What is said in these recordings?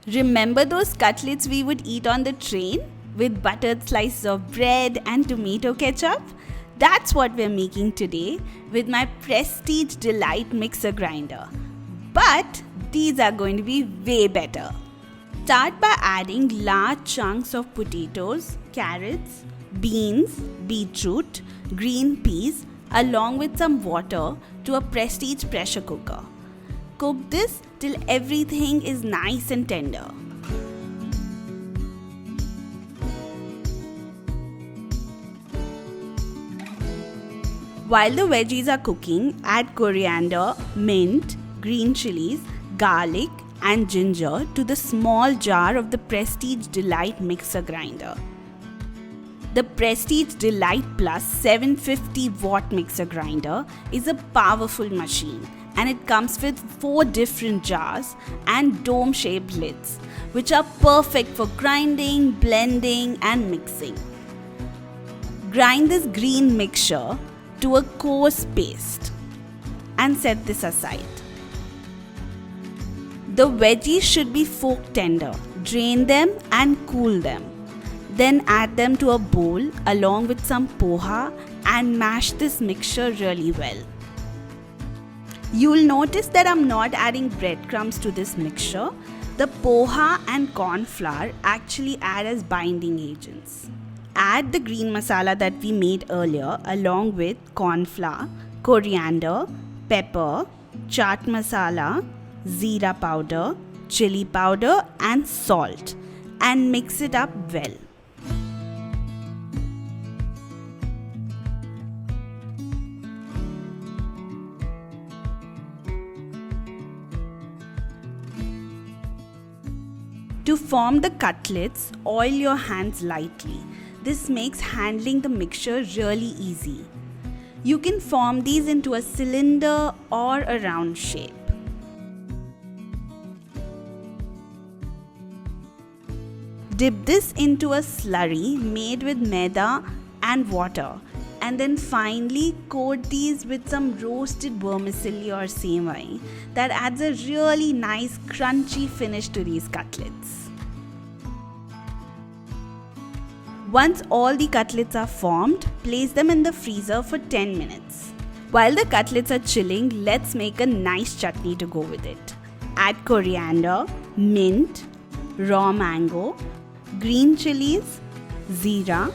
Remember those cutlets we would eat on the train with buttered slices of bread and tomato ketchup? That's what we're making today with my Prestige Delight mixer grinder. But these are going to be way better. Start by adding large chunks of potatoes, carrots, beans, beetroot, green peas along with some water to a Prestige pressure cooker. Cook this till everything is nice and tender. While the veggies are cooking, add coriander, mint, green chilies, garlic and ginger to the small jar of the Prestige Delight mixer grinder. The Prestige Delight Plus 750 watt mixer grinder is a powerful machine, and it comes with 4 different jars and dome shaped lids, which are perfect for grinding, blending and mixing. Grind this green mixture to a coarse paste and set this aside. The veggies should be fork tender. Drain them and cool them. Then add them to a bowl along with some poha and mash this mixture really well. You'll notice that I'm not adding breadcrumbs to this mixture. The poha and corn flour actually add as binding agents. Add the green masala that we made earlier along with corn flour, coriander, pepper, chaat masala, zeera powder, chili powder and salt and mix it up well. To form the cutlets, oil your hands lightly. This makes handling the mixture really easy. You can form these into a cylinder or a round shape. Dip this into a slurry made with maida and water, and then finally coat these with some roasted vermicelli or semai that adds a really nice crunchy finish to these cutlets. Once all the cutlets are formed, place them in the freezer for 10 minutes. While the cutlets are chilling, let's make a nice chutney to go with it. Add coriander, mint, raw mango, green chilies, zeera,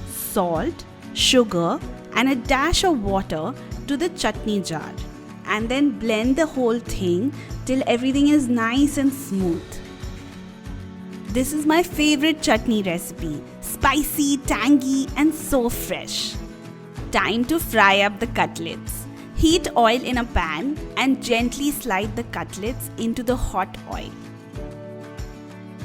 salt, sugar and a dash of water to the chutney jar, and then blend the whole thing till everything is nice and smooth. This is my favorite chutney recipe, spicy, tangy and so fresh. Time to fry up the cutlets. Heat oil in a pan and gently slide the cutlets into the hot oil.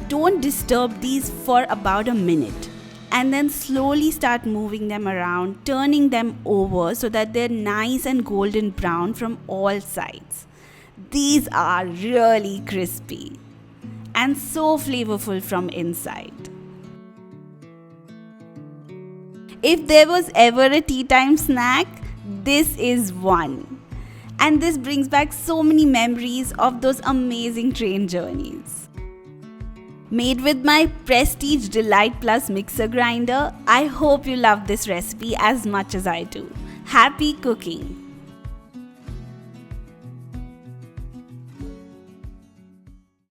Don't disturb these for about a minute, and then slowly start moving them around, turning them over so that they're nice and golden brown from all sides. These are really crispy and so flavorful from inside. If there was ever a tea time snack, this is one. And this brings back so many memories of those amazing train journeys. Made with my Prestige Delight Plus mixer grinder, I hope you love this recipe as much as I do. Happy cooking!